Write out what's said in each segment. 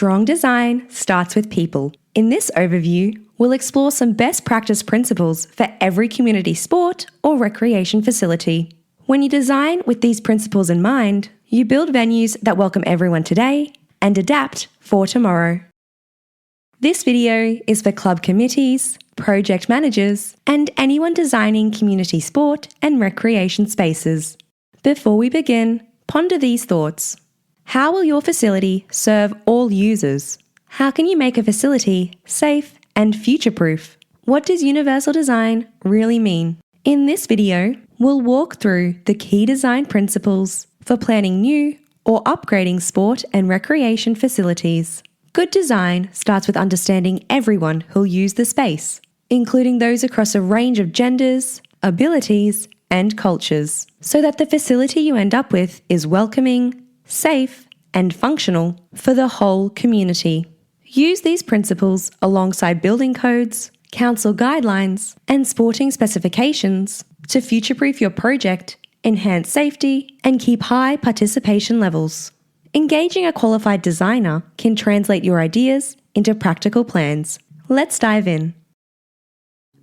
Strong design starts with people. In this overview, we'll explore some best practice principles for every community sport or recreation facility. When you design with these principles in mind, you build venues that welcome everyone today and adapt for tomorrow. This video is for club committees, project managers, and anyone designing community sport and recreation spaces. Before we begin, ponder these thoughts. How will your facility serve all users? How can you make a facility safe and future-proof? What does universal design really mean? In this video, we'll walk through the key design principles for planning new or upgrading sport and recreation facilities. Good design starts with understanding everyone who'll use the space, including those across a range of genders, abilities, and cultures, so that the facility you end up with is welcoming, safe, and functional for the whole community. Use these principles alongside building codes, council guidelines, and sporting specifications to future-proof your project, enhance safety, and keep high participation levels. Engaging a qualified designer can translate your ideas into practical plans. Let's dive in.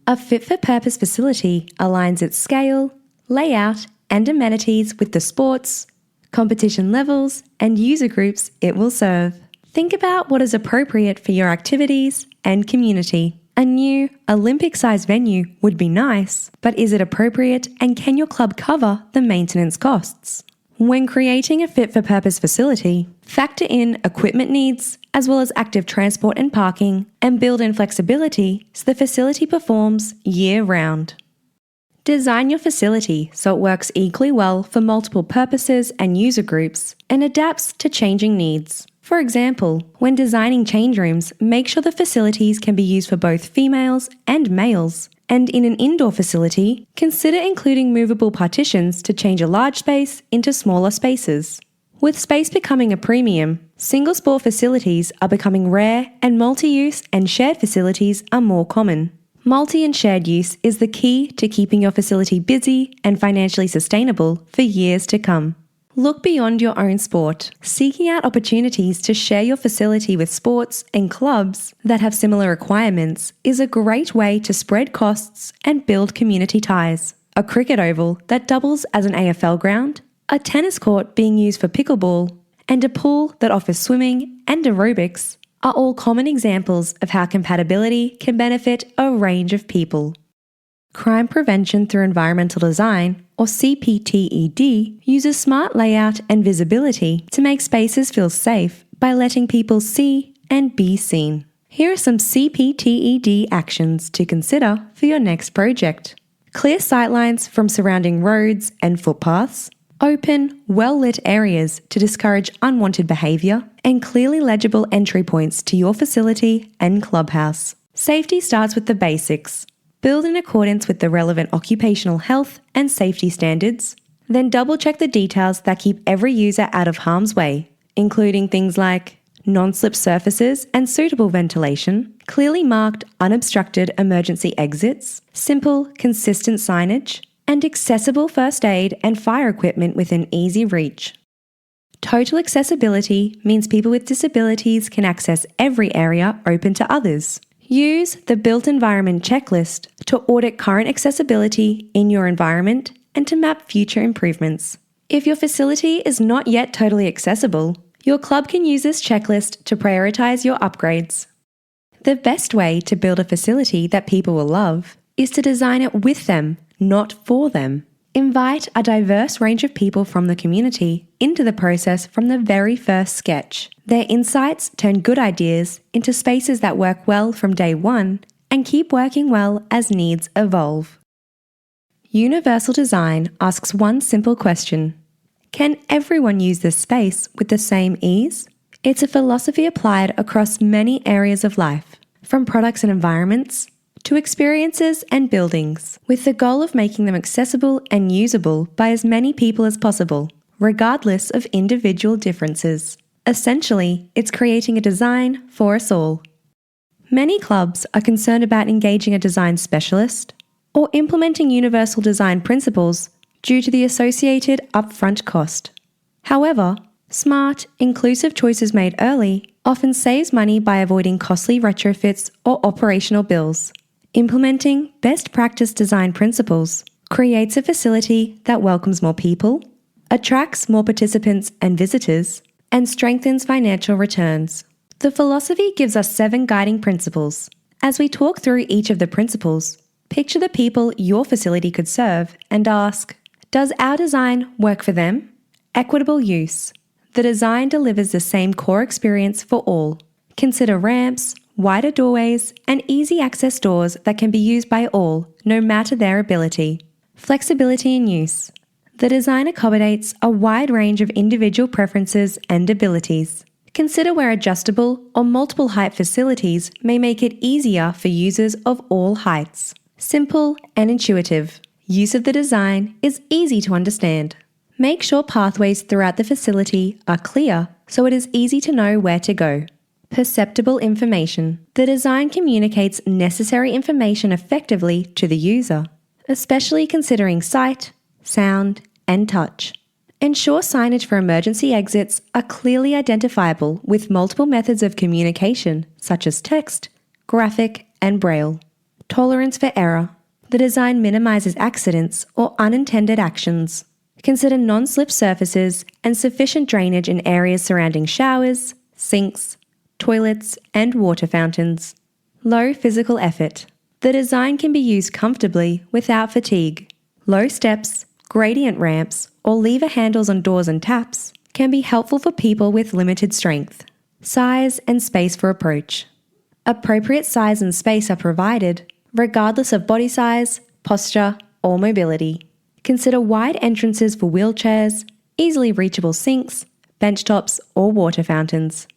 A fit-for-purpose facility aligns its scale, layout, and amenities with the sports, competition levels, and user groups it will serve. Think about what is appropriate for your activities and community. A new Olympic-sized venue would be nice, but is it appropriate and can your club cover the maintenance costs? When creating a fit-for-purpose facility, factor in equipment needs as well as active transport and parking, and build in flexibility so the facility performs year-round. Design your facility so it works equally well for multiple purposes and user groups and adapts to changing needs. For example, when designing change rooms, make sure the facilities can be used for both females and males. And in an indoor facility, consider including movable partitions to change a large space into smaller spaces. With space becoming a premium, single sport facilities are becoming rare and multi-use and shared facilities are more common. Multi and shared use is the key to keeping your facility busy and financially sustainable for years to come. Look beyond your own sport. Seeking out opportunities to share your facility with sports and clubs that have similar requirements is a great way to spread costs and build community ties. A cricket oval that doubles as an AFL ground, a tennis court being used for pickleball, and a pool that offers swimming and aerobics are all common examples of how compatibility can benefit a range of people. Crime Prevention through Environmental Design, or CPTED, uses smart layout and visibility to make spaces feel safe by letting people see and be seen. Here are some CPTED actions to consider for your next project. Clear sightlines from surrounding roads and footpaths. Open, well-lit areas to discourage unwanted behaviour, and clearly legible entry points to your facility and clubhouse. Safety starts with the basics. Build in accordance with the relevant occupational health and safety standards, then double-check the details that keep every user out of harm's way, including things like non-slip surfaces and suitable ventilation, clearly marked unobstructed emergency exits, simple, consistent signage, and accessible first aid and fire equipment within easy reach. Total accessibility means people with disabilities can access every area open to others. Use the Built Environment Checklist to audit current accessibility in your environment and to map future improvements. If your facility is not yet totally accessible, your club can use this checklist to prioritise your upgrades. The best way to build a facility that people will love is to design it with them, not for them. Invite a diverse range of people from the community into the process from the very first sketch. Their insights turn good ideas into spaces that work well from day one and keep working well as needs evolve. Universal design asks one simple question: can everyone use this space with the same ease? It's a philosophy applied across many areas of life, from products and environments to experiences and buildings, with the goal of making them accessible and usable by as many people as possible, regardless of individual differences. Essentially, it's creating a design for us all. Many clubs are concerned about engaging a design specialist or implementing universal design principles due to the associated upfront cost. However, smart, inclusive choices made early often saves money by avoiding costly retrofits or operational bills. Implementing best practice design principles creates a facility that welcomes more people, attracts more participants and visitors, and strengthens financial returns. The philosophy gives us 7 guiding principles. As we talk through each of the principles, picture the people your facility could serve and ask, does our design work for them? Equitable use. The design delivers the same core experience for all. Consider ramps, wider doorways, and easy access doors that can be used by all, no matter their ability. Flexibility in use. The design accommodates a wide range of individual preferences and abilities. Consider where adjustable or multiple height facilities may make it easier for users of all heights. Simple and intuitive. Use of the design is easy to understand. Make sure pathways throughout the facility are clear so it is easy to know where to go. Perceptible information. The design communicates necessary information effectively to the user, especially considering sight, sound, and touch. Ensure signage for emergency exits are clearly identifiable with multiple methods of communication, such as text, graphic, and braille. Tolerance for error. The design minimizes accidents or unintended actions. Consider non-slip surfaces and sufficient drainage in areas surrounding showers, sinks, toilets, and water fountains. Low physical effort. The design can be used comfortably without fatigue. Low steps, gradient ramps, or lever handles on doors and taps can be helpful for people with limited strength. Size and space for approach. Appropriate size and space are provided, regardless of body size, posture, or mobility. Consider wide entrances for wheelchairs, easily reachable sinks, bench tops, or water fountains.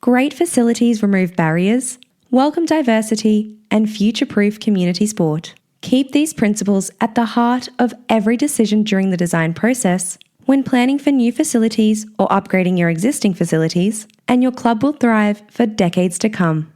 Great facilities remove barriers, welcome diversity, and future-proof community sport. Keep these principles at the heart of every decision during the design process when planning for new facilities or upgrading your existing facilities, and your club will thrive for decades to come.